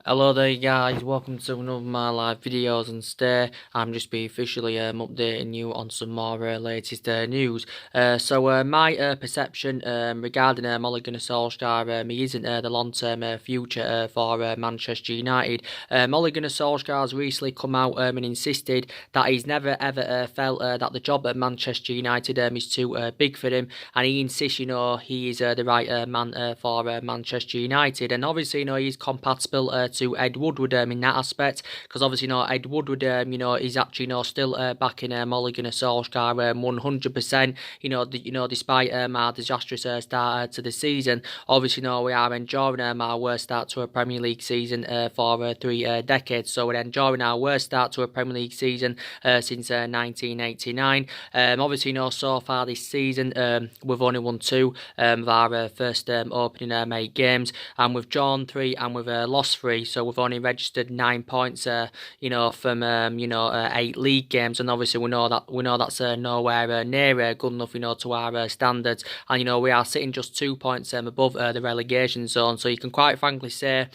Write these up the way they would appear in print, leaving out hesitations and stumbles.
Hello there guys, welcome to another of my live videos, and today I'm just be officially updating you on some more latest news. My perception regarding Ole Gunnar Solskjaer, he isn't the long-term future for Manchester United. Ole Gunnar Solskjaer has recently come out and insisted that he's never ever felt that the job at Manchester United is too big for him, and he insists he is the right man for Manchester United, and obviously he's compatible to Ed Woodward in that aspect, because obviously Ed Woodward is actually still backing Ole Gunnar Solskjaer 100%. Despite our disastrous start to the season, obviously we are enjoying our worst start to a Premier League season for 3 decades. So we're enjoying our worst start to a Premier League season since 1989. Obviously so far this season we've only won two of our first opening 8 games, and we've drawn 3 and we've lost 3. So we've only registered 9 points, from 8 league games, and obviously we know that's nowhere near good enough, to our standards, and we are sitting just 2 points above the relegation zone. So you can quite frankly say,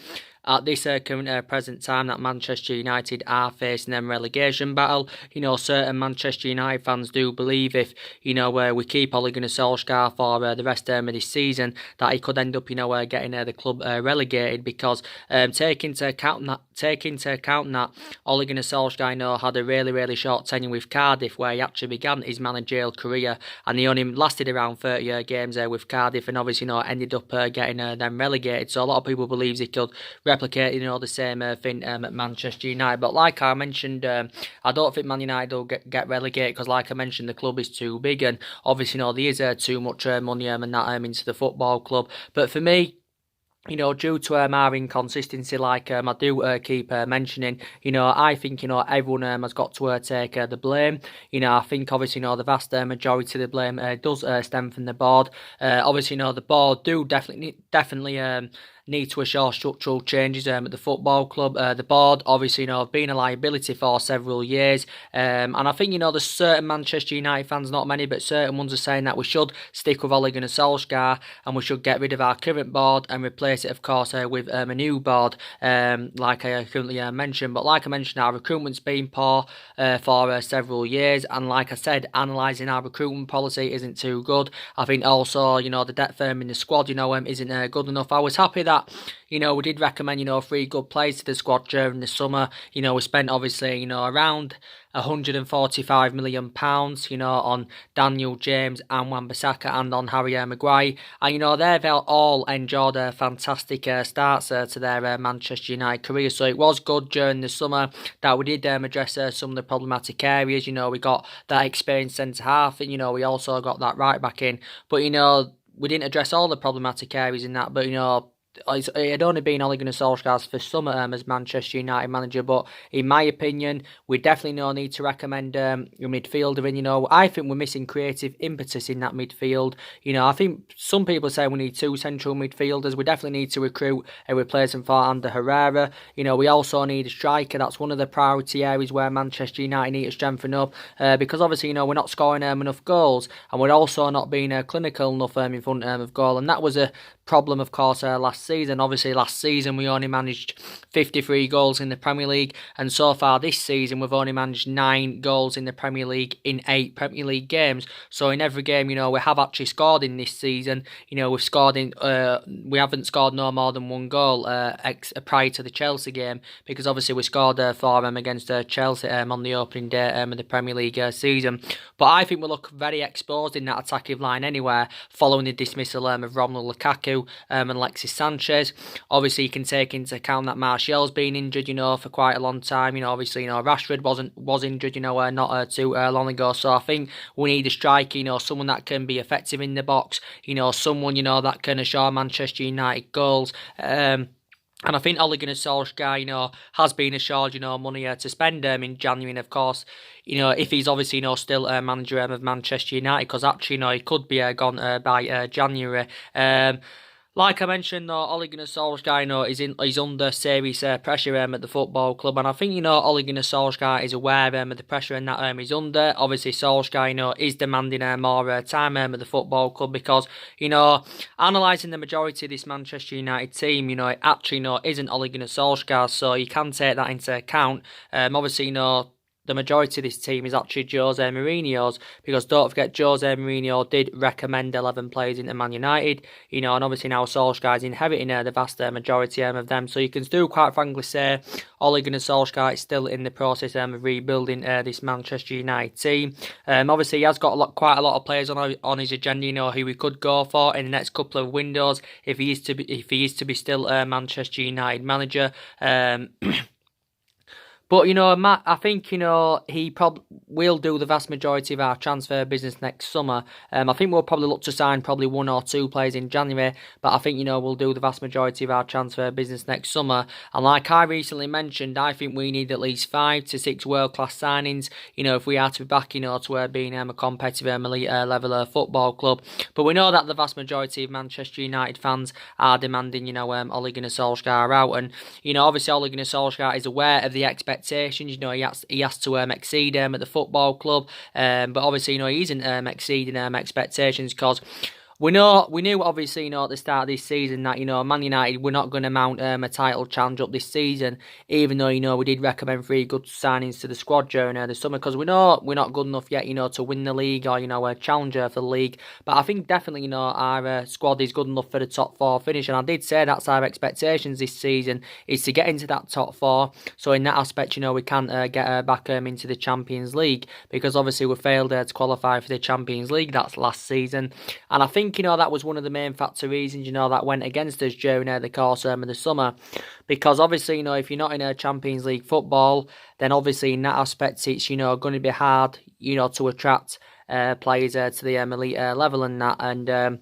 at this current present time, that Manchester United are facing them relegation battle. Certain Manchester United fans do believe if we keep Ole Gunnar Solskjaer for the rest of this season, that he could end up getting the club relegated, because take into account that Ole Gunnar Solskjaer had a really short tenure with Cardiff, where he actually began his managerial career, and he only lasted around 30 games with Cardiff, and obviously ended up getting them relegated. So a lot of people believe he could replicate the same thing at Manchester United. But like I mentioned, I don't think Man United will get relegated, because like I mentioned, the club is too big, and obviously there is too much money and that into the football club. But for me, due to our inconsistency, like I do keep mentioning, I think, everyone has got to take the blame. I think, obviously, the vast majority of the blame does stem from the board. Obviously, the board do definitely need to assure structural changes at the football club. The board, obviously, have been a liability for several years. And I think, there's certain Manchester United fans, not many, but certain ones are saying that we should stick with Ole Gunnar Solskjaer, and we should get rid of our current board and replace it, of course, with a new board, like I currently mentioned. But like I mentioned, our recruitment's been poor for several years, and like I said, analysing our recruitment policy isn't too good. I think also, the depth in the squad, isn't good enough. I was happy that we did recommend 3 good players to the squad during the summer. We spent obviously around £145 million, on Daniel James and Wan-Bissaka, and on Harry Maguire. And they've all enjoyed a fantastic starts to their Manchester United career. So it was good during the summer that we did address some of the problematic areas. We got that experienced centre half, and we also got that right back in. But we didn't address all the problematic areas in that. But it had only been Ole Gunnar Solskjaer's first summer as Manchester United manager, but in my opinion, we definitely need to recommend a midfielder. And I think we're missing creative impetus in that midfield. I think some people say we need 2 central midfielders. We definitely need to recruit a replacement for Ander Herrera. We also need a striker. That's one of the priority areas where Manchester United need to strengthen up, because obviously we're not scoring enough goals, and we're also not being clinical enough in front of goal, and that was a problem, of course, last season. Obviously, last season we only managed 53 goals in the Premier League, and so far this season we've only managed 9 goals in the Premier League in 8 Premier League games. So in every game, we have actually scored in this season. We've scored we haven't scored no more than 1 goal prior to the Chelsea game, because obviously we scored 4 against Chelsea on the opening day of the Premier League season. But I think we look very exposed in that attacking line anywhere, following the dismissal of Romelu Lukaku and Alexis Sanchez. Obviously, you can take into account that Martial's been injured, for quite a long time. Obviously, Rashford was injured, not too long ago. So I think we need a striker, someone that can be effective in the box, someone, that can assure Manchester United goals. And I think Ole Gunnar Solskjaer, has been assured, money to spend in January. And of course, if he's obviously, still a manager of Manchester United, because actually, he could be gone by January. Like I mentioned, though, Ole Gunnar Solskjaer, he's under serious pressure at the football club, and I think Ole Gunnar Solskjaer is aware of the pressure and that he's under. Obviously, Solskjaer, is demanding more time at the football club because analysing the majority of this Manchester United team, it actually isn't Ole Gunnar Solskjaer, so you can take that into account. Obviously, the majority of this team is actually Jose Mourinho's, because don't forget Jose Mourinho did recommend 11 players into Man United, and obviously now Solskjaer's inheriting the vast majority of them, so you can still quite frankly say Ole Gunnar Solskjaer is still in the process of rebuilding this Manchester United team. Obviously he has got quite a lot of players on his agenda, who we could go for in the next couple of windows if he is to be still a Manchester United manager. But, Matt, I think, he probably will do the vast majority of our transfer business next summer. I think we'll probably look to sign probably 1 or 2 players in January, but I think, we'll do the vast majority of our transfer business next summer. And like I recently mentioned, I think we need at least 5 to 6 world-class signings, if we are to be back, to being a competitive elite level football club. But we know that the vast majority of Manchester United fans are demanding, Ole Gunnar Solskjaer out. And, obviously Ole Gunnar Solskjaer is aware of the expectations. He has to exceed at the football club, but obviously he isn't exceeding expectations, because we knew obviously at the start of this season that Man United were not going to mount a title challenge up this season, even though we did recommend 3 good signings to the squad during the summer, because we know we're not good enough yet to win the league or a challenger for the league. But I think definitely our squad is good enough for the top 4 finish, and I did say that's our expectations this season, is to get into that top 4. So in that aspect we can get back into the Champions League, because obviously we failed to qualify for the Champions League that's last season, and I think that was one of the main factor reasons that went against us during the course of the summer, because obviously if you're not in a Champions League football, then obviously in that aspect it's going to be hard to attract players to the elite level and that. And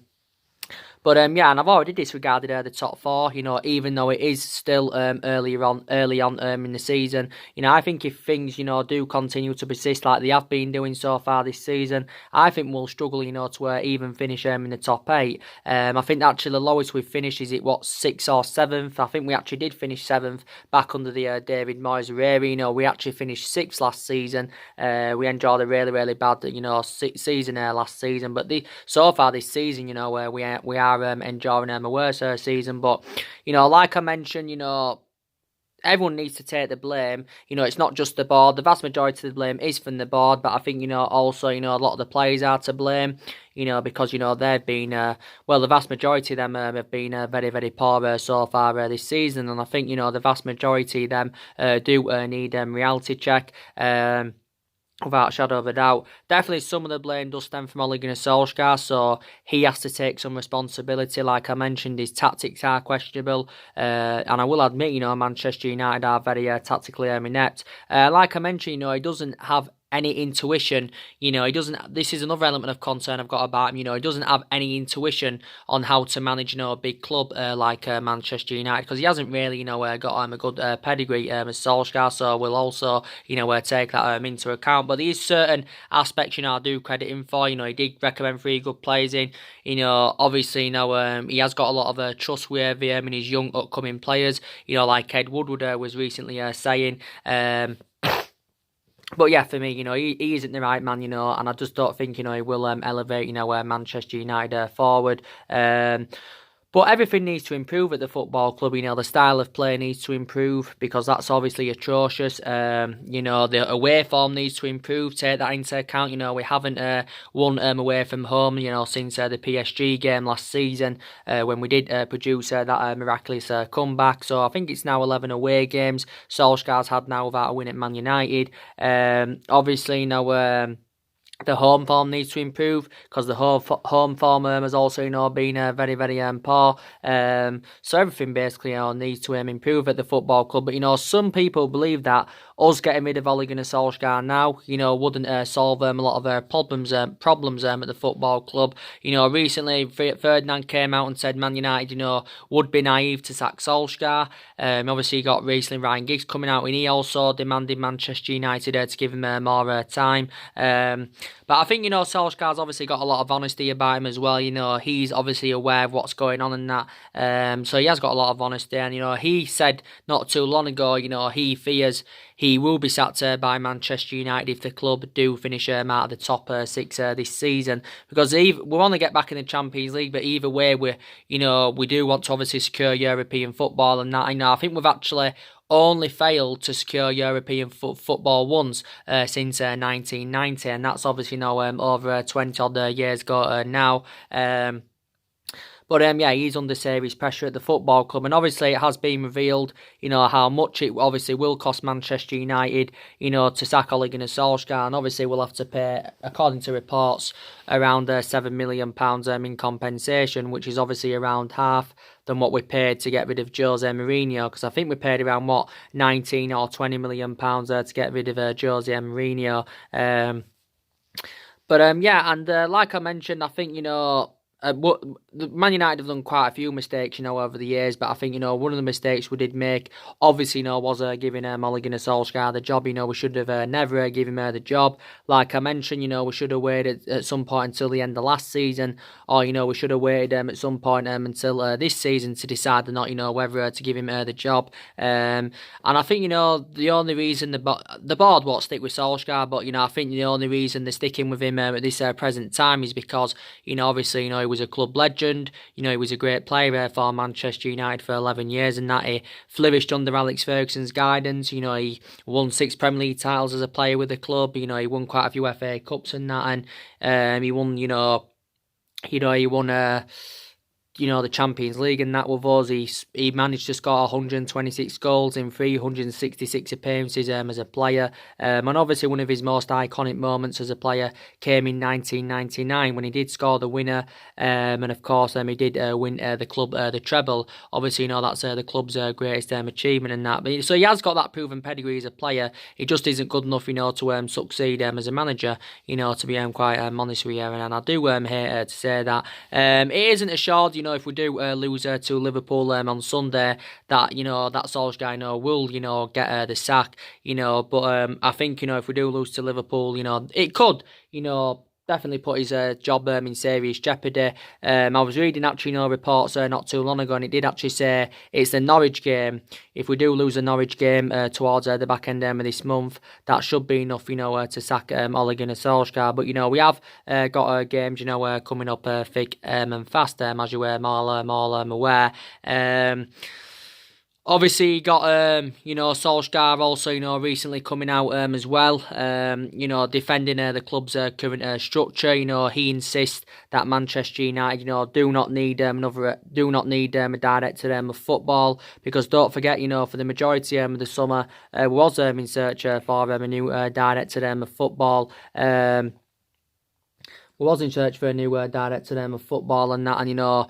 but yeah, and I've already disregarded the top 4, even though it is still early on in the season. I think if things do continue to persist like they have been doing so far this season, I think we'll struggle to even finish in the top 8. I think actually the lowest we've finished is 6th or 7th. I think we actually did finish 7th back under the David Moyes era. We actually finished 6th last season. We enjoyed a really bad season last season, but so far this season we are enjoying a worse season. But like I mentioned, everyone needs to take the blame. It's not just the board. The vast majority of the blame is from the board, but I think also a lot of the players are to blame. Because they've been the vast majority of them have been very poor so far this season, and I think the vast majority of them do need reality check. Without a shadow of a doubt. Definitely some of the blame does stem from Ole Gunnar Solskjaer, so he has to take some responsibility. Like I mentioned, his tactics are questionable, and I will admit, Manchester United are very tactically inept. Like I mentioned, he doesn't have any intuition. He doesn't. This is another element of concern I've got about him. He doesn't have any intuition on how to manage, a big club like Manchester United, because he hasn't really, got a good pedigree as Solskjaer. So we'll also, take that into account. But there is certain aspects, I do credit him for. He did recommend 3 good players in. Obviously, he has got a lot of trust with him and his young upcoming players. Like Ed Woodward was recently saying. But yeah, for me, he isn't the right man, and I just don't think, he will elevate, Manchester United forward. But everything needs to improve at the football club. The style of play needs to improve, because that's obviously atrocious. The away form needs to improve. Take that into account. We haven't won away from home, since the PSG game last season, when we did produce that miraculous comeback. So I think it's now 11 away games Solskjaer's had now without a win at Man United. Obviously, the home form needs to improve, because the home form has also been very poor. So everything basically needs to improve at the football club. But some people believe that us getting rid of Ole Gunnar Solskjaer now, wouldn't solve a lot of problems at the football club. Recently Ferdinand came out and said Man United, would be naive to sack Solskjaer. Obviously, you got recently Ryan Giggs coming out, and he also demanded Manchester United to give him more time. But I think, Solskjaer's obviously got a lot of honesty about him as well. He's obviously aware of what's going on and that. So he has got a lot of honesty. And, he said not too long ago, he fears he will be sacked by Manchester United if the club do finish out of the top six this season. Because we want to get back in the Champions League, but either way, we do want to obviously secure European football and that. I think we've actually only failed to secure European football once since 1990, and that's obviously now over 20 odd years ago now. But he's under serious pressure at the football club, and obviously it has been revealed, how much it obviously will cost Manchester United, to sack Ole Gunnar Solskjaer, and obviously we'll have to pay, according to reports, around £7 million in compensation, which is obviously around half than what we paid to get rid of Jose Mourinho, because I think we paid around 19 or £20 million to get rid of Jose Mourinho. Like I mentioned, I think Man United have done quite a few mistakes, over the years, but I think, one of the mistakes we did make, obviously, was giving Ole Gunnar Solskjaer the job. We should have never given him the job. Like I mentioned, we should have waited at some point until the end of last season, or, we should have waited at some point until this season to decide or not, whether to give him the job. And I think, the only reason the board won't stick with Solskjaer, but, I think the only reason they're sticking with him at this present time is because, obviously, he was a club legend. He was a great player for Manchester United for 11 years, and that he flourished under Alex Ferguson's guidance. He won 6 Premier League titles as a player with the club. He won quite a few FA Cups and that, and he won, he won the Champions League and that with us. He managed to score 126 goals in 366 appearances as a player. And obviously one of his most iconic moments as a player came in 1999 when he did score the winner. And of course he did win the club the treble. Obviously, that's the club's greatest achievement and that. But, so he has got that proven pedigree as a player. He just isn't good enough, to succeed as a manager, to be quite honest with you. And I do hate to say that. It isn't assured, if we do lose to Liverpool on Sunday, that that Solskjaer will get the sack, but I think if we do lose to Liverpool, it could definitely put his job in serious jeopardy. I was reading actually reports not too long ago, and it did actually say it's the Norwich game. If we do lose the Norwich game towards the back end of this month, that should be enough to sack Ole Gunnar Solskjaer. But we have got games coming up thick and fast, as you were more aware. Obviously, you got, Solskjaer also, recently coming out as well, defending the club's current structure. He insists that Manchester United, do not need a director of football, because don't forget, for the majority of the summer, was in search for a new director of football. Was in search for a new director of football and that, and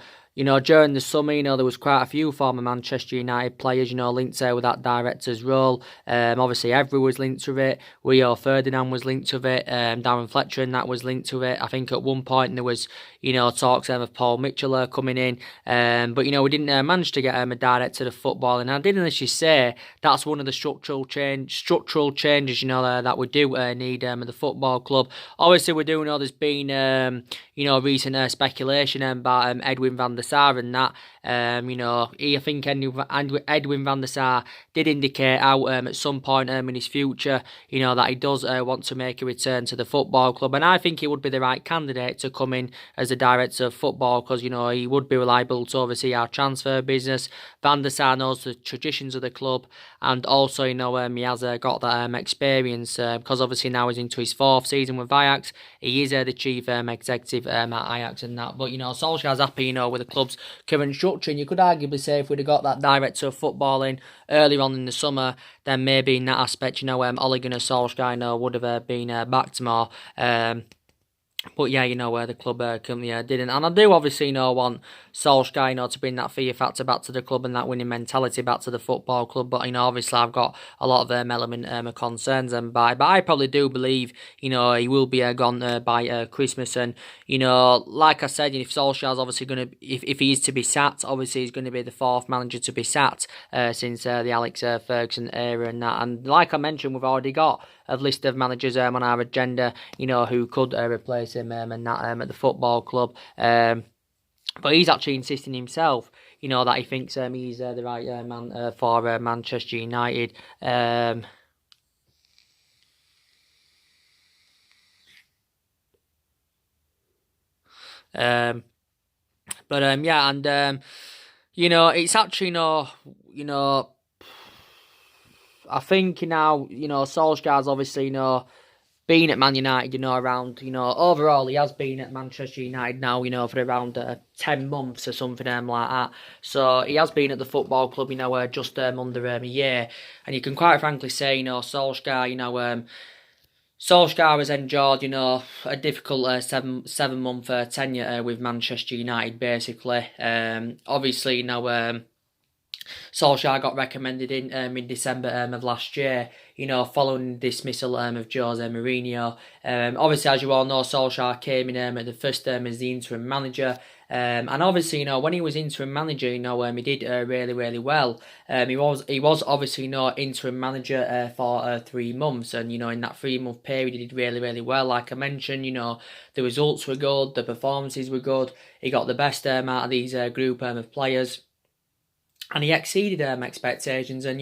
during the summer, there was quite a few former Manchester United players, linked with that director's role. Obviously, Evra was linked to it. Rio Ferdinand was linked to it. Darren Fletcher and that was linked to it. I think at one point there was, talks of Paul Mitchell coming in. But, we didn't manage to get a director of football. And I did actually say that's one of the structural changes, that we do need at the football club. Obviously, we do know there's been, recent speculation about Edwin van der Sar and that. I think Edwin van der Sar did indicate out at some point in his future, that he does want to make a return to the football club. And I think he would be the right candidate to come in as a director of football, because, he would be reliable to oversee our transfer business. Van der Sar knows the traditions of the club, and also, he has got that experience, because obviously now he's into his 4th season with Ajax. He is the chief executive at Ajax and that. But, Solskjaer's happy, with the club's current structure. And you could arguably say if we'd have got that director of football in earlier on in the summer, then maybe in that aspect, Ole Gunnar Solskjaer would have been backed more. But yeah, the club currently didn't. And I do obviously, want Solskjaer, to bring that fear factor back to the club and that winning mentality back to the football club. But, obviously I've got a lot of element of concerns but I probably do believe, he will be gone by Christmas. And, like I said, if Solskjaer's obviously going to, if he is to be sacked, obviously he's going to be the fourth manager to be sacked since the Alex Ferguson era and that. And like I mentioned, we've already got a list of managers on our agenda, who could replace him and that at the football club. But he's actually insisting himself, that he thinks he's the right man for Manchester United. Yeah, and it's actually I think Solskjaer's obviously been at Man United, around, overall he has been at Manchester United now, for around 10 months or something like that. So he has been at the football club, just under a year. And you can quite frankly say, Solskjaer, Solskjaer has endured, a difficult 7 month tenure with Manchester United, basically. Obviously, Solskjaer got recommended in December of last year, following dismissal of Jose Mourinho. Obviously, as you all know, Solskjaer came in at the first term as the interim manager. And obviously, when he was interim manager, he did really, really well. He was obviously interim manager for 3 months, and in that 3 month period, he did really, really well. Like I mentioned, the results were good, the performances were good. He got the best out of these group of players. And he exceeded expectations. And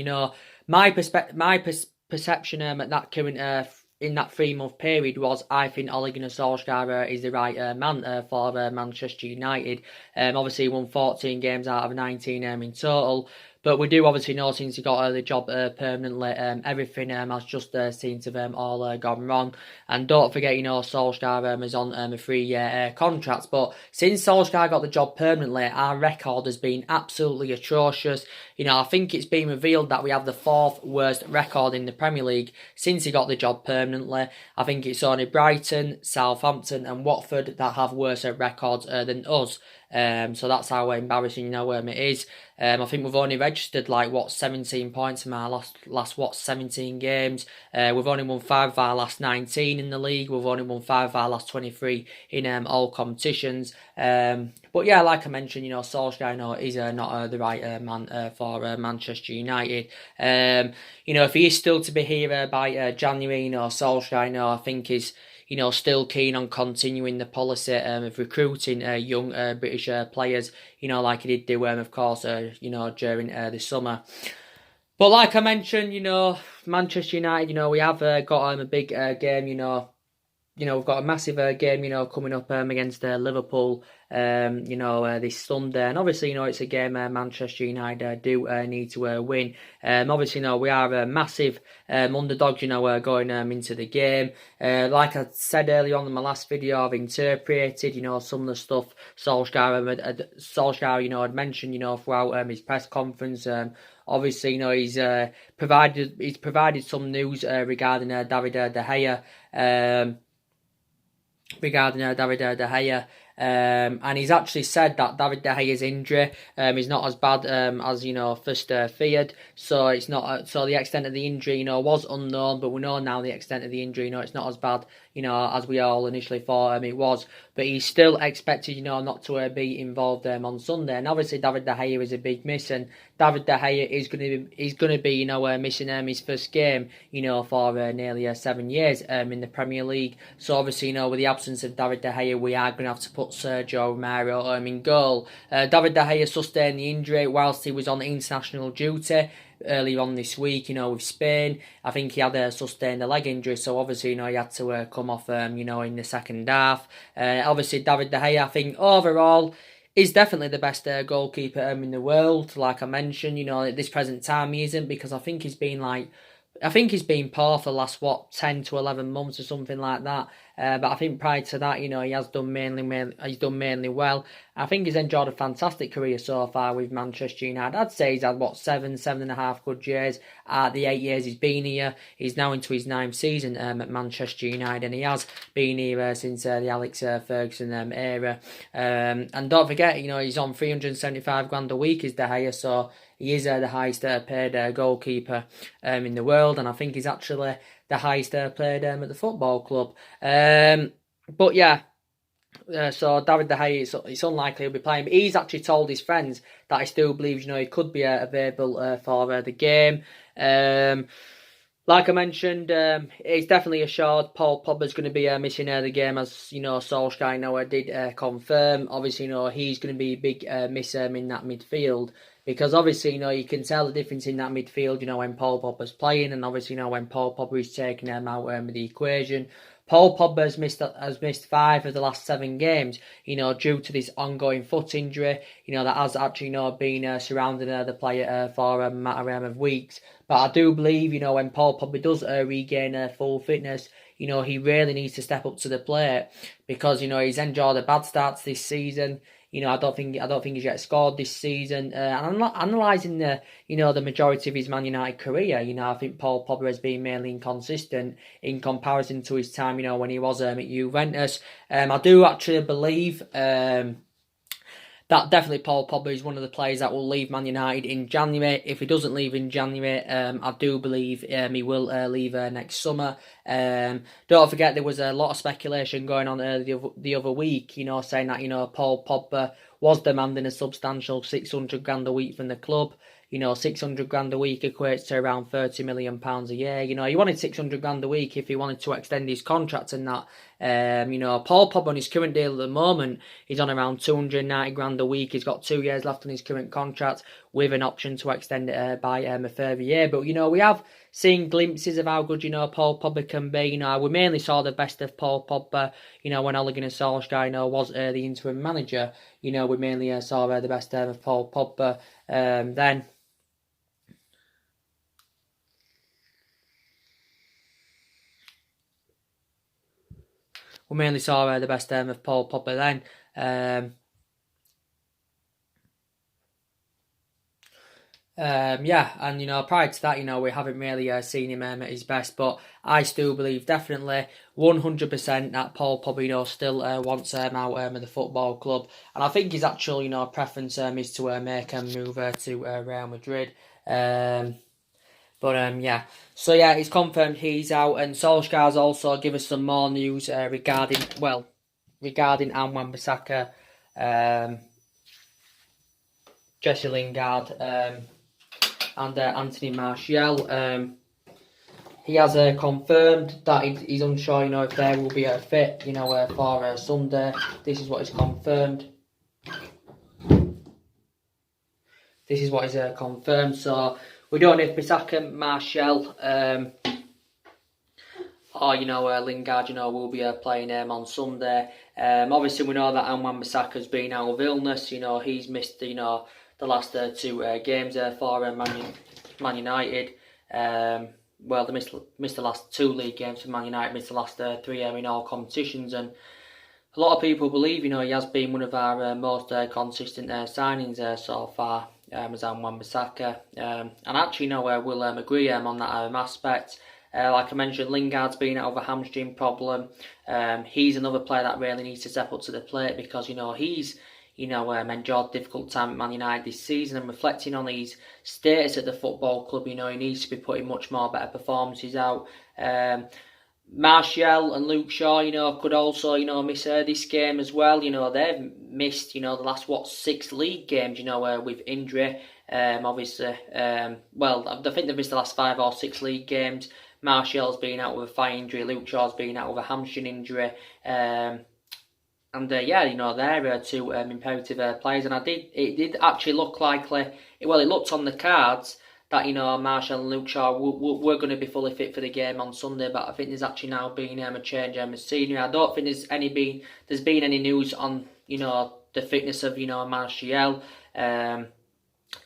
my perception at that current in that 3 month period was, I think Ole Gunnar Solskjaer is the right man for Manchester United. Obviously, he won 14 games out of 19 in total. But we do obviously know, since he got the job permanently, everything has just seemed to have all gone wrong. And don't forget, Solskjaer is on a 3-year contract. But since Solskjaer got the job permanently, our record has been absolutely atrocious. I think it's been revealed that we have the 4th worst record in the Premier League since he got the job permanently. I think it's only Brighton, Southampton and Watford that have worse records than us. So that's how embarrassing it is. I think we've only registered 17 points in our last 17 games. We've only won 5 of our last 19 in the league. We've only won 5 of our last 23 in all competitions. But yeah, like I mentioned, Solskjaer is not the right man for Manchester United. If he is still to be here by January, Solskjaer, I think is still keen on continuing the policy of recruiting young British players, like he did do, of course, during the summer. But like I mentioned, Manchester United, we have got a big game, we've got a massive game, coming up against Liverpool, this Sunday. And obviously, it's a game Manchester United do need to win. Obviously, we are a massive underdogs, going into the game. Like I said earlier on in my last video, I've interpreted, some of the stuff Solskjaer, had mentioned, throughout his press conference. Obviously, he's provided some news regarding David De Gea. And he's actually said that David De Gea's injury is not as bad as first feared. So it's not so the extent of the injury was unknown, but we know now the extent of the injury. It's not as bad as we all initially thought it was. But he's still expected not to be involved on Sunday. And obviously David De Gea is a big miss, and David De Gea is going to be missing his first game for nearly 7 years in the Premier League. So obviously with the absence of David De Gea, we are going to have to put Sergio Romero in goal. David De Gea sustained the injury whilst he was on international duty earlier on this week, with Spain. I think he had sustained a leg injury, so obviously, he had to come off, in the second half. Obviously, David De Gea, I think, overall, is definitely the best goalkeeper in the world. Like I mentioned, at this present time, he isn't, because I think he's been poor for the last, 10 to 11 months or something like that. But I think prior to that, he has done mainly well. I think he's enjoyed a fantastic career so far with Manchester United. I'd say he's had, seven and a half good years. The 8 years he's been here, he's now into his 9th season at Manchester United, and he has been here since the Alex Ferguson era. And don't forget, he's on 375 grand a week is the highest, so he is the highest paid goalkeeper in the world, and I think he's actually the highest paid at the football club. But yeah. So David De Gea, it's unlikely he'll be playing, but he's actually told his friends that he still believes, he could be available for the game. Like I mentioned, it's definitely assured Paul Pogba's going to be missing the game, as Solsjaker did confirm. Obviously, he's going to be a big miss in that midfield, because obviously, you can tell the difference in that midfield, when Paul Pogba's playing, and obviously, when Paul Pogba is taking them out of the equation. Paul Pogba has missed 5 of the last 7 games, due to this ongoing foot injury, that has actually, been surrounding the player for a matter of weeks. But I do believe, when Paul Pogba does regain full fitness, he really needs to step up to the plate, because, he's enjoyed the bad starts this season. I don't think he's yet scored this season. And I'm not analysing the majority of his Man United career. I think Paul Pogba has been mainly inconsistent in comparison to his time, when he was at Juventus. I do actually believe that definitely Paul Pogba is one of the players that will leave Man United in January. If he doesn't leave in January, I do believe he will leave next summer. Don't forget, there was a lot of speculation going on the other week, saying that, Paul Pogba was demanding a substantial 600 grand a week from the club. 600 grand a week equates to around £30 million a year. He wanted 600 grand a week if he wanted to extend his contract and that. Paul Pogba on his current deal at the moment, he's on around 290 grand a week. He's got 2 years left on his current contract with an option to extend it by a further year. But, we have seen glimpses of how good, Paul Pogba can be. We mainly saw the best of Paul Pogba, when Ole Gunnar Solsjaker, was the interim manager. We mainly saw the best of Paul Pogba. Then we mainly saw the best of Paul Pogba then. And prior to that, we haven't really seen him at his best, but I still believe definitely 100% that Paul Pogba, still wants him out of the football club, and I think his actual preference is to make him move to Real Madrid. So it's confirmed he's out, and Solskjaer's also give us some more news regarding Wan-Bissaka, Jesse Lingard, and Anthony Martial. He has confirmed that he's unsure, if they will be fit, for Sunday. This is what is confirmed. So we don't know if Bissaka, Martial, or Lingard, will be playing on Sunday. Obviously, we know that Wan-Bissaka's been out of illness. He's missed the last 2 games for Man United. They missed the last 2 league games for Man United. Missed the last 3 in all competitions, and a lot of people believe he has been one of our most consistent signings so far. As Wan-Bissaka, and actually, we'll agree on that aspect. Like I mentioned, Lingard's been out of a hamstring problem. He's another player that really needs to step up to the plate, because he's enjoyed a difficult time at Man United this season, and reflecting on his status at the football club, he needs to be putting much more better performances out. Martial and Luke Shaw, could also, miss this game as well. They've missed, the last, 6 league games, with injury. Obviously, I think they've missed the last 5 or 6 league games. Martial's been out with a thigh injury. Luke Shaw's been out with a hamstring injury. They're 2 imperative players. And it did actually look likely, it looked on the cards that, Martial and Luke Shaw were going to be fully fit for the game on Sunday, but I think there's actually now been a change in scenery. I don't think there's been any news on, the fitness of, Martial.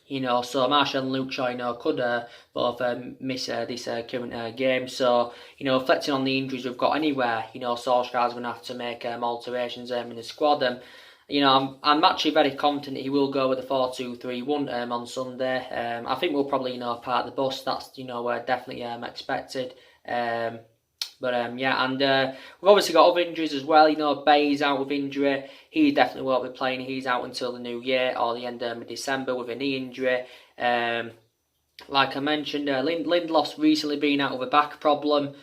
So Marshall and Luke Shaw, could both miss this current game. So, reflecting on the injuries we've got anywhere, Solskjaer's going to have to make alterations in the squad. I'm actually very confident he will go with a 4-2-3-1 on Sunday. I think we'll probably, part the bus. That's, definitely expected. We've obviously got other injuries as well. Bay's out with injury. He definitely won't be playing. He's out until the new year or the end of December with a knee injury. Like I mentioned, Lindelof's recently been out with a back problem.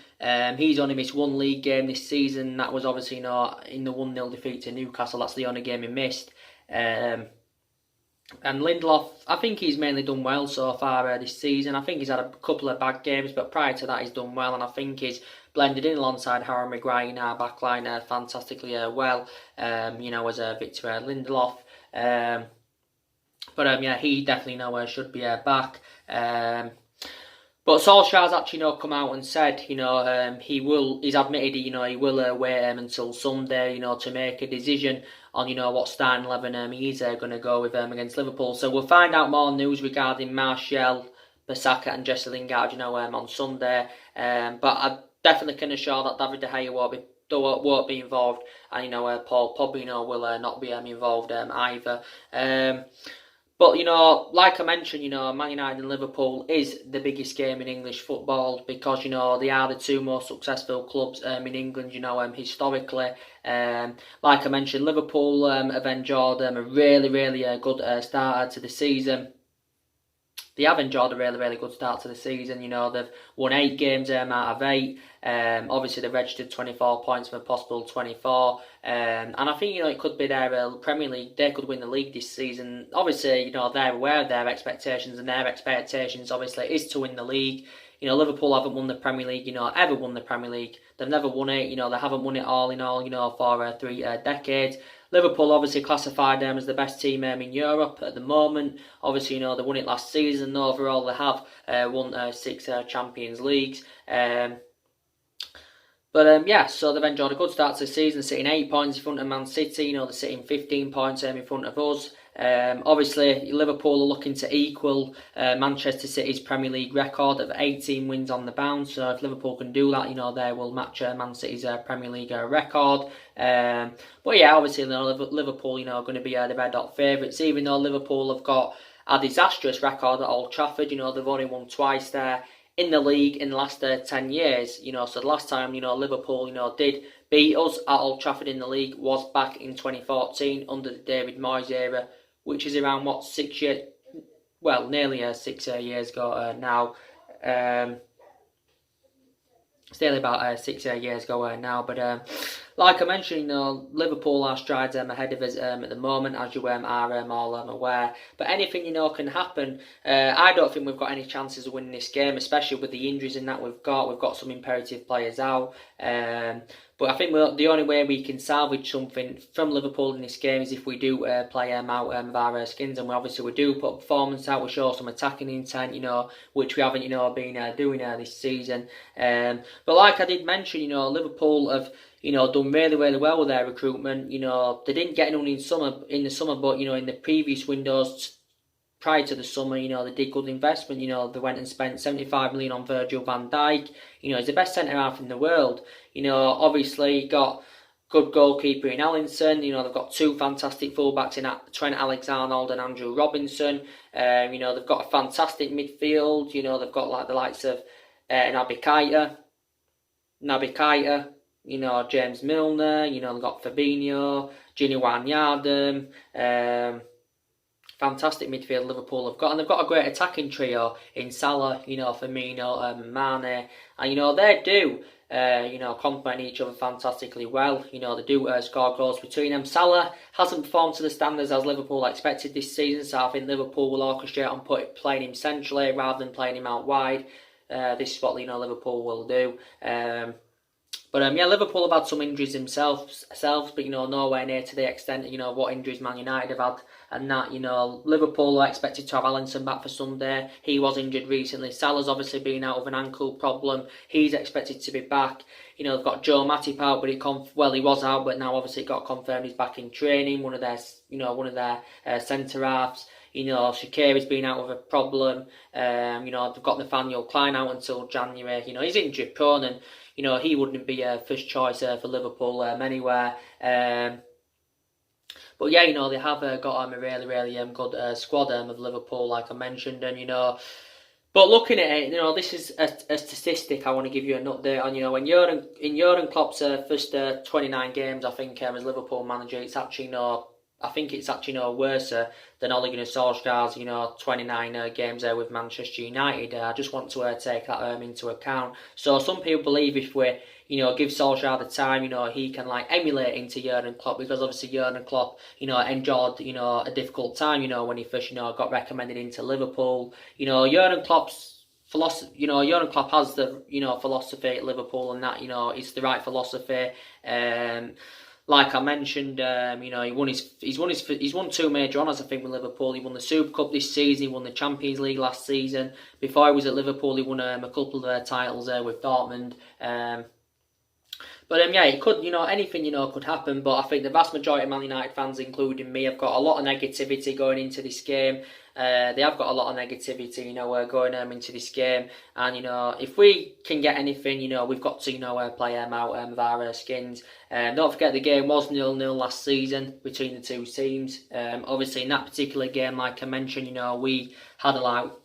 He's only missed one league game this season. That was obviously in the 1-0 defeat to Newcastle. That's the only game he missed. And Lindelof, I think he's mainly done well so far this season. I think he's had a couple of bad games, but prior to that he's done well, and I think he's blended in alongside Harry Maguire in our backline fantastically well, as Victor Lindelof. He definitely should be back. But Solskjaer's actually come out and said, he's admitted, he will wait until Sunday, to make a decision on, what starting 11 he's going to go with against Liverpool. So we'll find out more news regarding Martial, Bissaka and Jesse Lingard, on Sunday. But I definitely can assure that David De Gea won't be involved, and Paul Pogba will not be involved either. But, like I mentioned, Man United and Liverpool is the biggest game in English football because, they are the two most successful clubs in England, historically. Like I mentioned, Liverpool have enjoyed a really, really good start to the season. They have enjoyed a really, really good start to the season. They've won 8 games out of 8. Obviously, they've registered 24 points from a possible 24. And I think, it could be their Premier League. They could win the league this season. Obviously, they're aware of their expectations, and their expectations, obviously, is to win the league. Liverpool haven't won the Premier League, ever won the Premier League. They've never won it. They haven't won it all in all, for 3 decades. Liverpool obviously classified them as the best team in Europe at the moment. Obviously, they won it last season. Overall, they have won 6 Champions Leagues. So they've enjoyed a good start to the season, sitting 8 points in front of Man City. They're sitting 15 points in front of us. Obviously, Liverpool are looking to equal Manchester City's Premier League record of 18 wins on the bounce. So if Liverpool can do that, they will match Man City's Premier League record. Obviously, Liverpool, are going to be the red hot favourites, even though Liverpool have got a disastrous record at Old Trafford. They've only won twice there in the league in the last 10 years. So the last time, Liverpool, did beat us at Old Trafford in the league was back in 2014 under the David Moyes era, which is around, 6 years, well, nearly 6 years ago now. It's nearly about 6 years ago now, but like I mentioned, Liverpool are strides ahead of us at the moment, as you are all aware. But anything, can happen. I don't think we've got any chances of winning this game, especially with the injuries in that we've got. We've got some imperative players out. But I think the only way we can salvage something from Liverpool in this game is if we do play out of our skins, and we do put a performance out. We show some attacking intent, which we haven't, been doing this season. But like I did mention, Liverpool have, done really, really well with their recruitment. They didn't get anyone in the summer, but in the previous windows prior to the summer, they did good investment. They went and spent 75 million on Virgil van Dijk. He's the best centre half in the world. Obviously got good goalkeeper in Alisson. They've got 2 fantastic fullbacks in Trent Alexander-Arnold and Andrew Robinson. They've got a fantastic midfield. They've got the likes of Naby Keita. James Milner. They've got Fabinho, Gini Wijnaldum. Fantastic midfield Liverpool have got, and they've got a great attacking trio in Salah, Firmino, Mane, and they do, complement each other fantastically well. They do score goals between them. Salah hasn't performed to the standards as Liverpool expected this season, so I think Liverpool will orchestrate on playing him centrally rather than playing him out wide. This is what Liverpool will do. Liverpool have had some injuries themselves, but nowhere near to the extent of what injuries Man United have had. And that, Liverpool are expected to have Alisson back for Sunday. He was injured recently. Salah's obviously been out with an ankle problem. He's expected to be back. They've got Joe Matip out, but he was out, but now obviously it got confirmed he's back in training. One of their centre halves. Shaqiri's been out with a problem. They've got Nathaniel Klein out until January. He's injury prone, and he wouldn't be a first choice for Liverpool anywhere. But yeah, they have got a really, really good squad of Liverpool, like I mentioned, and But looking at it, this is a statistic I want to give you an update on. When in Jurgen Klopp's first 29 games, I think as Liverpool manager, it's actually I think it's actually worse than Ole Gunnar Solskjaer's 29 games there with Manchester United. I just want to take that into account. So some people believe if we give Solskjaer the time, he can emulate into Jurgen Klopp, because obviously Jurgen Klopp, endured, a difficult time, when he first, got recommended into Liverpool. Jurgen Klopp's philosophy, Jurgen Klopp has the, philosophy at Liverpool, and that, it's the right philosophy. Like I mentioned, he's won 2 major honours, I think, with Liverpool. He won the Super Cup this season. He won the Champions League last season. Before he was at Liverpool, he won a couple of titles with Dortmund. But it could, anything, could happen. But I think the vast majority of Man United fans, including me, have got a lot of negativity going into this game. They have got a lot of negativity, going into this game. And, if we can get anything, we've got to, play them out with our skins. Don't forget the game was 0-0 last season between the two teams. Obviously, in that particular game, like I mentioned, we had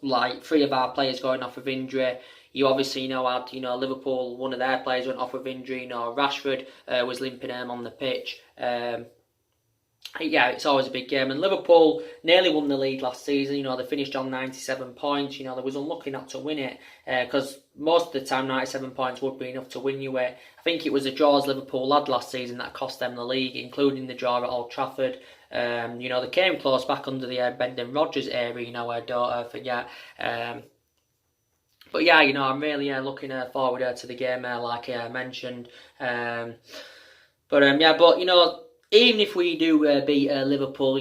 like 3 of our players going off with injury. You obviously had Liverpool, one of their players went off with injury. Rashford was limping on the pitch. It's always a big game. And Liverpool nearly won the league last season. They finished on 97 points. They was unlucky not to win it, because most of the time 97 points would be enough to win you it. I think it was the draws Liverpool had last season that cost them the league, including the draw at Old Trafford. They came close back under the Brendan Rodgers era, don't forget. But yeah, I'm really looking forward to the game, like I mentioned. Even if we do beat Liverpool,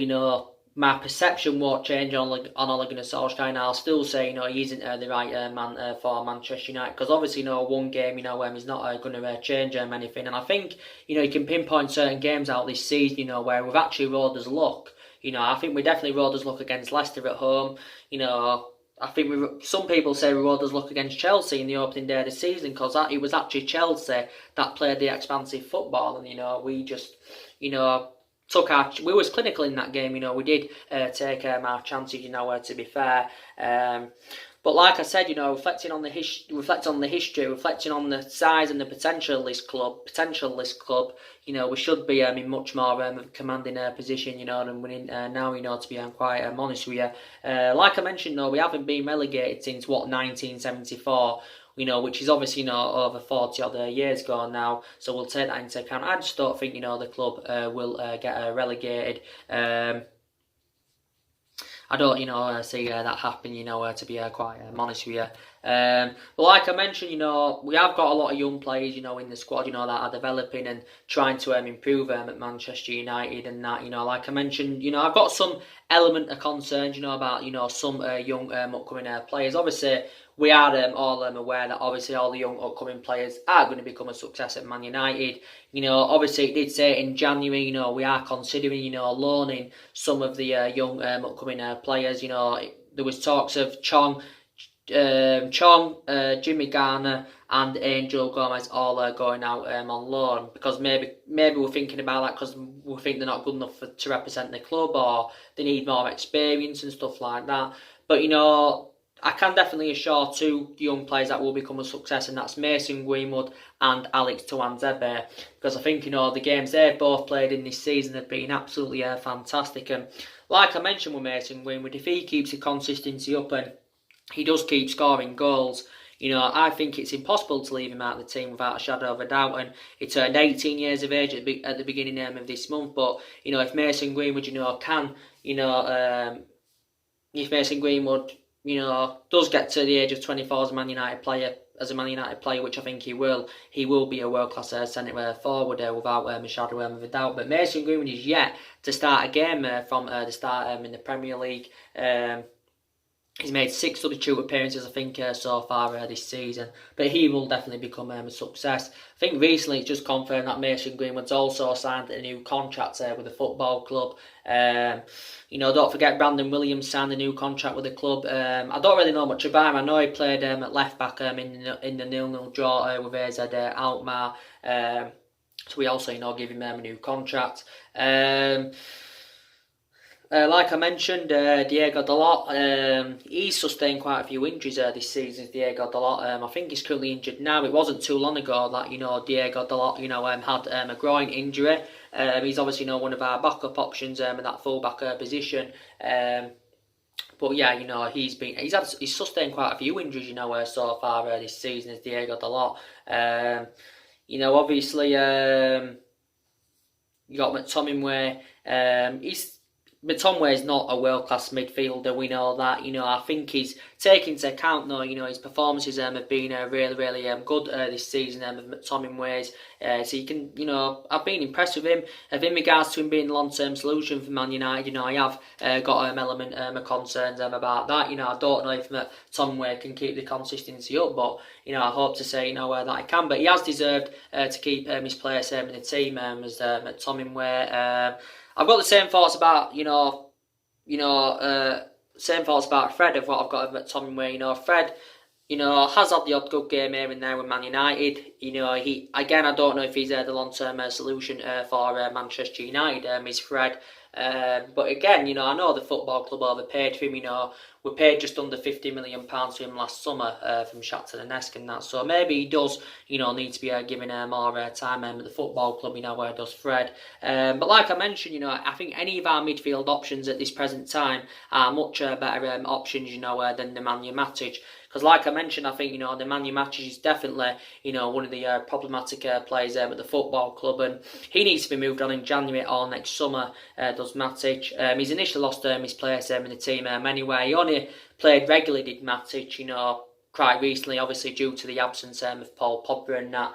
my perception won't change on Ole Gunnar Solskjaer, and I'll still say, he isn't the right man for Manchester United, because obviously, one game, he's not going to change anything. And I think, you can pinpoint certain games out this season, where we've actually rode us luck. I think we definitely rode us luck against Leicester at home. I think some people say we rode us luck against Chelsea in the opening day of the season, because it was actually Chelsea that played the expansive football, and we just, we was clinical in that game. We did take our chances, to be fair. But like I said, reflecting on the history, reflecting on the size and the potential of this club, we should be in much more of a commanding position, than we're in now, to be quite honest with you. Like I mentioned, we haven't been relegated since, 1974, which is obviously, over 40 odd years ago now, so we'll take that into account. I just don't think, the club will get relegated. I don't, see that happen, to be quite honest with you. But like I mentioned, we have got a lot of young players, in the squad, that are developing and trying to improve at Manchester United, and that, like I mentioned, I've got some element of concerns, about, some young upcoming players. Obviously, we are all aware that obviously all the young upcoming players are going to become a success at Man United. Obviously it did say in January, we are considering, loaning some of the young upcoming players. There was talks of Chong, Jimmy Garner and Angel Gomez all going out on loan, because maybe we're thinking about that because we think they're not good enough to represent the club, or they need more experience and stuff like that. But I can definitely assure 2 young players that will become a success, and that's Mason Greenwood and Alex Tuanzebe, because I think, the games they've both played in this season have been absolutely fantastic. And like I mentioned with Mason Greenwood, if he keeps the consistency up and he does keep scoring goals, I think it's impossible to leave him out of the team without a shadow of a doubt. And he turned 18 years of age at the beginning of this month. But, if Mason Greenwood, can, if Mason Greenwood, does get to the age of 24 as a Man United player, which I think he will be a world-class centre forward without a shadow of a doubt. But Mason Greenwood is yet to start a game from the start in the Premier League. He's made 6 substitute appearances, I think, so far this season. But he will definitely become a success. I think recently it's just confirmed that Mason Greenwood's also signed a new contract with the football club. Don't forget Brandon Williams signed a new contract with the club. I don't really know much about him. I know he played at left back in the 0-0 draw with AZ Alkmaar. So we also, give him a new contract. Like I mentioned, Diego Dalot, he's sustained quite a few injuries this season, Diego Dalot. I think he's currently injured now. It wasn't too long ago that, Diego Dalot, had a groin injury. He's obviously, one of our backup options in that full-back position. But yeah, he's sustained quite a few injuries, so far this season, as Diego Dalot. Obviously, you got McTominay. McTominay is not a world-class midfielder, we know that. I think he's taking into account, though, his performances have been really, really good this season with McTominay's. So you can, I've been impressed with him. In regards to him being a long-term solution for Man United, I have got an element of concerns about that. I don't know if McTominay can keep the consistency up, but, I hope to say, that he can. But he has deserved to keep his place in the team as McTominay. I've got the same thoughts about, same thoughts about Fred of what I've got with McTominay. Fred, has had the odd good game here and there with Man United. I don't know if he's the long-term solution for Manchester United. Is Fred. But again, I know the football club overpaid for him. We paid just under £50 million to him last summer from Shakhtar Donetsk and that. So maybe he does, need to be given more time at the football club, where does Fred. But like I mentioned, I think any of our midfield options at this present time are much better options, than Nemanja Matic. Because like I mentioned, I think, Nemanja Matic is definitely, one of the problematic players at the football club. And he needs to be moved on in January or next summer, does Matic. He's initially lost his place in the team anyway. He only played regularly, did Matic, quite recently, obviously due to the absence of Paul Pogba and that.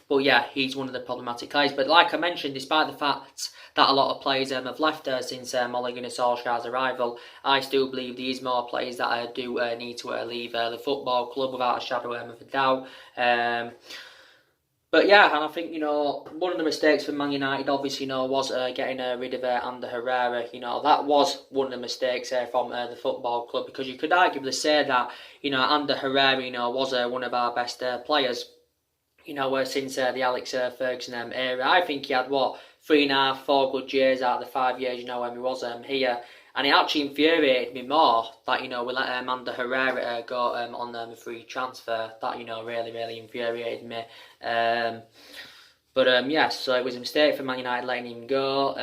But yeah, he's one of the problematic guys. But like I mentioned, despite the fact that a lot of players have left since Ole Gunnar Solskjaer's arrival, I still believe there is more players that do need to leave the football club without a shadow of a doubt. But yeah, and I think, one of the mistakes for Man United, obviously, was getting rid of Ander Herrera. That was one of the mistakes from the football club, because you could arguably say that, Ander Herrera, was one of our best players, since the Alex Ferguson era. I think he had, 3.5, 4 good years out of the 5 years, when he was here. And it actually infuriated me more that, we let Ander Herrera go on a free transfer. That, really, really infuriated me. Yes, so it was a mistake for Man United letting him go.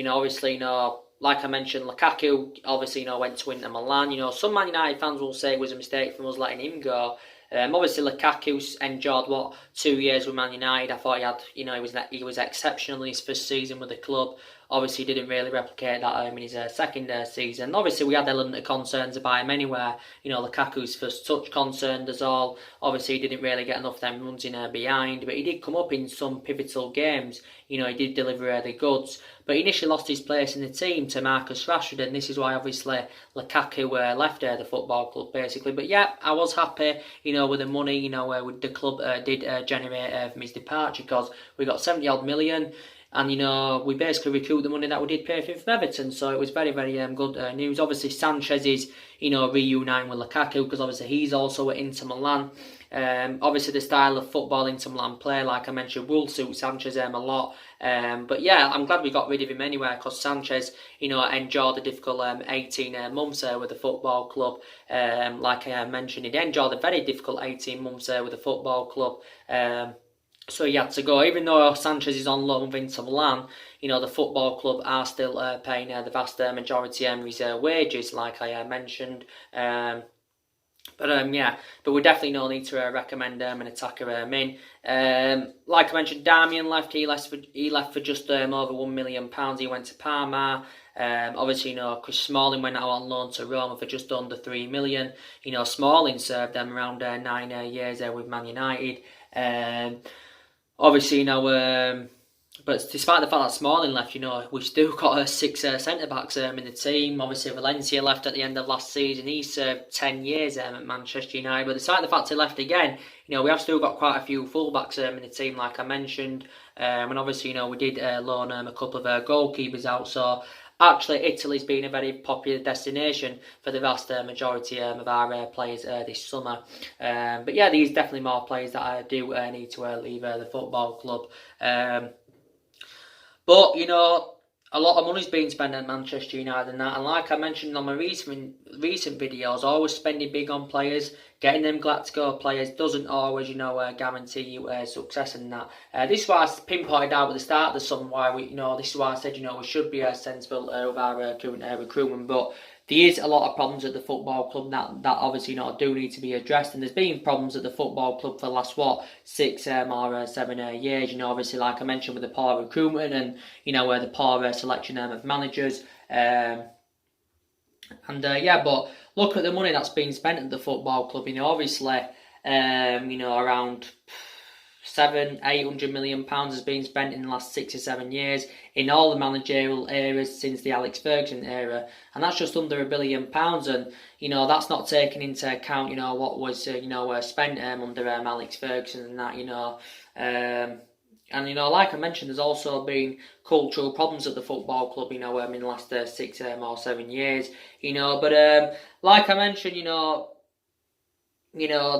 Obviously, like I mentioned, Lukaku obviously, went to Inter Milan. Some Man United fans will say it was a mistake from us letting him go. Obviously, Lukaku's enjoyed 2 years with Man United. I thought he had, he was exceptional in his first season with the club. Obviously, he didn't really replicate that in his second season. Obviously, we had a little bit of concerns about him anywhere. Lukaku's first touch concerned us all. Obviously, he didn't really get enough of them runs in behind, but he did come up in some pivotal games. He did deliver the goods. But he initially lost his place in the team to Marcus Rashford, and this is why, obviously, Lukaku left the football club, basically. But yeah, I was happy, with the money, the club did generate from his departure, because we got 70-odd million. And, we basically recouped the money that we did pay for him from Everton. So it was very, very good news. Obviously, Sanchez is, reuniting with Lukaku, because obviously he's also at Inter Milan. Obviously, the style of football Inter Milan play, like I mentioned, will suit Sanchez a lot. But yeah, I'm glad we got rid of him anyway, because Sanchez, endured a difficult 18 months with the football club. Like I mentioned, he endured a very difficult 18 months with the football club. So he had to go. Even though Sanchez is on loan with Inter Milan, the football club are still paying the vast majority of his wages, like I mentioned. But we definitely no need to recommend an attacker in. Like I mentioned, Darmian left. He left for just over £1 million. He went to Parma. Obviously, Chris Smalling went out on loan to Roma for just under £3 million. Smalling served them around 9 years with Man United. Obviously, But despite the fact that Smalling left, we've still got 6 centre-backs in the team. Obviously, Valencia left at the end of last season. He served 10 years at Manchester United. But despite the fact he left again, we have still got quite a few full-backs in the team, like I mentioned. And obviously, we did loan a couple of goalkeepers out. So actually, Italy's been a very popular destination for the vast majority of our players this summer. But yeah, there's definitely more players that I do need to leave the football club. But, a lot of money's being spent at Manchester United and that. And like I mentioned on my recent videos, always spending big on players, getting them glad to go players doesn't always, guarantee you success in that. This is why I pinpointed out at the start of the summer why this is why I said, we should be sensible with our current recruitment. But there is a lot of problems at the football club that obviously do need to be addressed, and there's been problems at the football club for the last 6 or 7 years. Obviously, like I mentioned, with the poor recruitment and the poor selection of managers. But look at the money that's been spent at the football club. Obviously, around 700-800 million pounds has been spent in the last 6 or 7 years in all the managerial eras since the Alex Ferguson era, and that's just under £1 billion. And that's not taking into account what was spent under Alex Ferguson and that. And like I mentioned, there's also been cultural problems at the football club. In the last 6 or 7 years. But like I mentioned,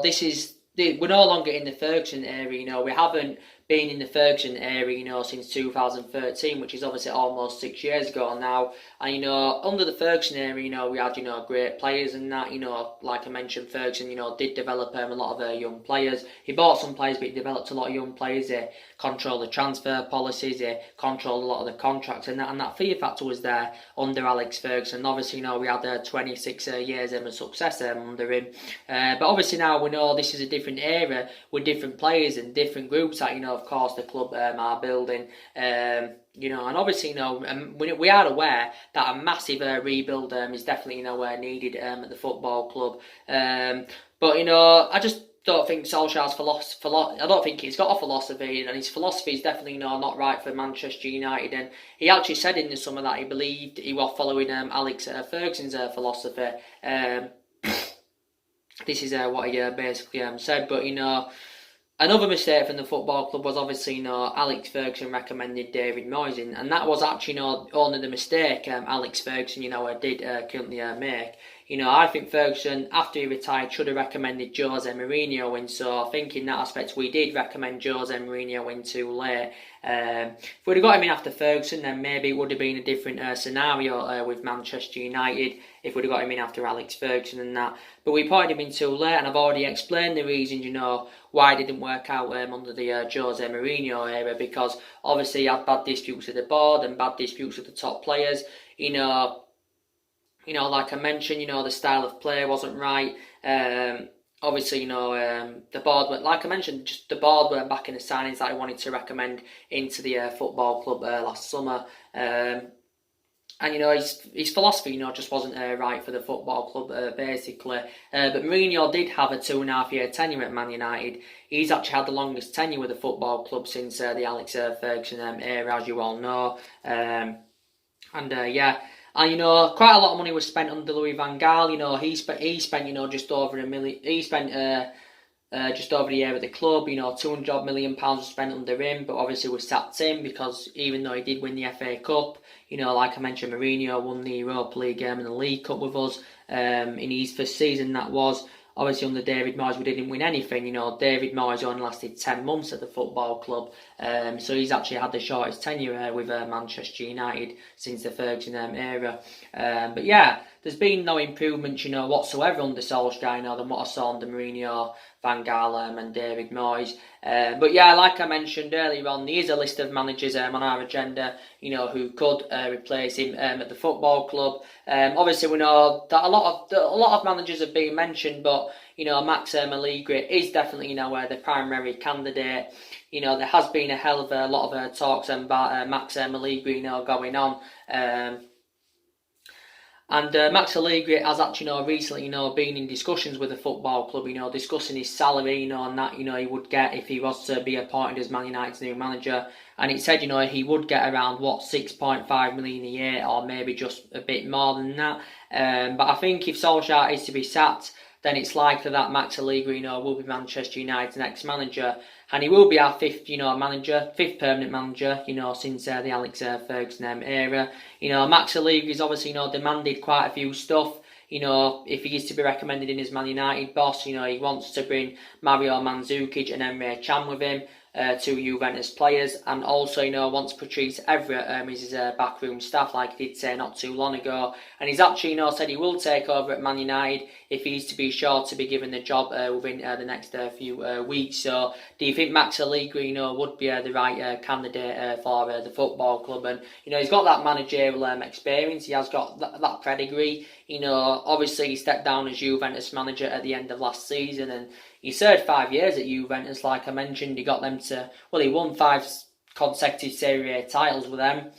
this is. We're no longer in the Ferguson era. We haven't been in the Ferguson era, since 2013, which is obviously almost 6 years ago now. And under the Ferguson era, we had great players and that. Like I mentioned, Ferguson, did develop a lot of young players. He bought some players, but he developed a lot of young players. He controlled the transfer policies. He controlled a lot of the contracts and that fear factor was there under Alex Ferguson. Obviously, we had 26 years of success under him. But obviously now we know this is a different era with different players and different groups that of course the club are building. And obviously we are aware that a massive rebuild is definitely needed at the football club. But I just don't think Solskjaer's philosophy. I don't think he's got a philosophy, and his philosophy is definitely not right for Manchester United. And he actually said in the summer that he believed he was following Alex Ferguson's philosophy. This is what he basically said. But another mistake from the football club was obviously Alex Ferguson recommended David Moyes, and that was actually only the mistake Alex Ferguson did currently make. I think Ferguson, after he retired, should have recommended Jose Mourinho in. So I think in that aspect we did recommend Jose Mourinho in too late. If we'd have got him in after Ferguson, then maybe it would have been a different scenario with Manchester United if we'd have got him in after Alex Ferguson and that. But we appointed him in too late, and I've already explained the reasons, why it didn't work out under the Jose Mourinho era, because obviously he had bad disputes with the board and bad disputes with the top players. Like I mentioned, the style of play wasn't right. Obviously, the board went, like I mentioned, just the board weren't backing the signings that I wanted to recommend into the football club last summer. And his philosophy, just wasn't right for the football club, basically. But Mourinho did have a 2.5-year tenure at Man United. He's actually had the longest tenure with the football club since the Alex Ferguson era, as you all know. And quite a lot of money was spent under Louis van Gaal. He spent just over £1 million. He spent just over a year at the club. £200 million was spent under him, but obviously we sacked him because even though he did win the FA Cup, like I mentioned, Mourinho won the Europa League and the League Cup with us in his first season. That was obviously under David Moyes. We didn't win anything. David Moyes only lasted 10 months at the football club, so he's actually had the shortest tenure with Manchester United since the Ferguson era. But yeah, there's been no improvement, whatsoever under Solskjaer, than what I saw under Mourinho, Van Gaal and David Moyes. But yeah, like I mentioned earlier on, there is a list of managers on our agenda, who could replace him at the football club. Obviously, we know that a lot of managers have been mentioned, but Max Allegri is definitely the primary candidate. There has been a hell of a lot of talks about Max Allegri going on. And Max Allegri has actually, recently, been in discussions with the football club, discussing his salary, and that, he would get if he was to be appointed as Man United's new manager. And it said, he would get around, 6.5 million a year, or maybe just a bit more than that. But I think if Solskjaer is to be sacked, then it's likely that Max Allegri, will be Manchester United's next manager. And he will be our fifth permanent manager, since the Alex Ferguson era. Max Allegri's obviously, demanded quite a few stuff. If he is to be recommended in his Man United boss, he wants to bring Mario Mandzukic and Emre Can with him. Two Juventus players, and also wants Patrice Evra as his backroom staff, like he did say not too long ago. And he's actually said he will take over at Man United if he's to be sure to be given the job within the next few weeks. So do you think Max Allegri would be the right candidate for the football club? And he's got that managerial experience, he has got that pedigree. Obviously he stepped down as Juventus manager at the end of last season, and he served 5 years at Juventus, like I mentioned. He got them to, he won 5 consecutive Serie A titles with them.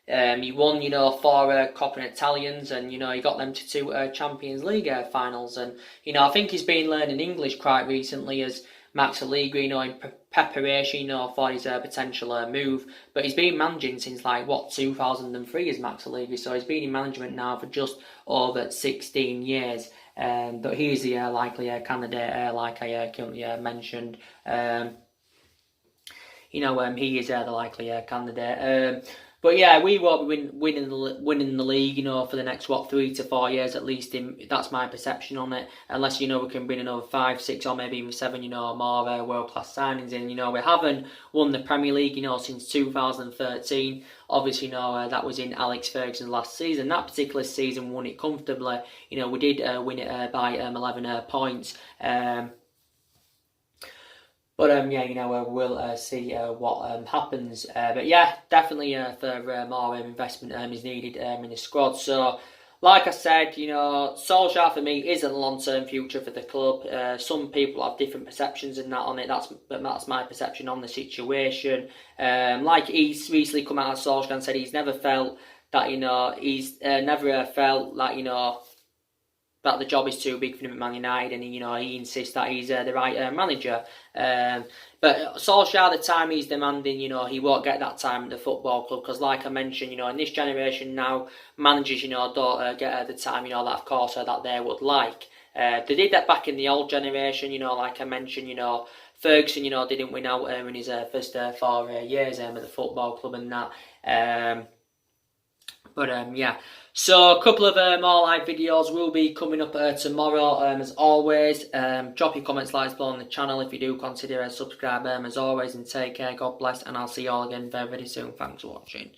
He won, 4 Coppa Italians, and, he got them to 2 Champions League finals. And, I think he's been learning English quite recently as Max Allegri, in preparation, for his potential move. But he's been managing since, 2003 as Max Allegri. So he's been in management now for just over 16 years. But he's the likely candidate, like I currently mentioned. He is the likely candidate. But yeah, we won't be winning the league, for the next 3 to 4 years at least. That's my perception on it. Unless we can bring another 5, 6, or maybe even 7, more world-class signings in. We haven't won the Premier League, since 2013. Obviously, that was in Alex Ferguson's last season. That particular season, won it comfortably. We did win it by 11 points. But yeah, we'll see what happens. But yeah, definitely for more investment is needed in the squad. So, like I said, Solskjaer for me isn't a long-term future for the club. Some people have different perceptions and that on it. That's my perception on the situation. Like he's recently come out of Solskjaer and said he's never felt that he's never felt like that the job is too big for him at Man United, and he insists that he's the right manager. But Solskjaer, the time he's demanding, he won't get that time at the football club, because like I mentioned, in this generation now, managers, don't get the time, that of course that they would like. They did that back in the old generation, like I mentioned, Ferguson, didn't win out in his first 4 years at the football club and that. But yeah, so a couple of more live videos will be coming up tomorrow. As always, drop your comments, likes below on the channel if you do consider subscribe. As always, and take care. God bless, and I'll see you all again very, very soon. Thanks for watching.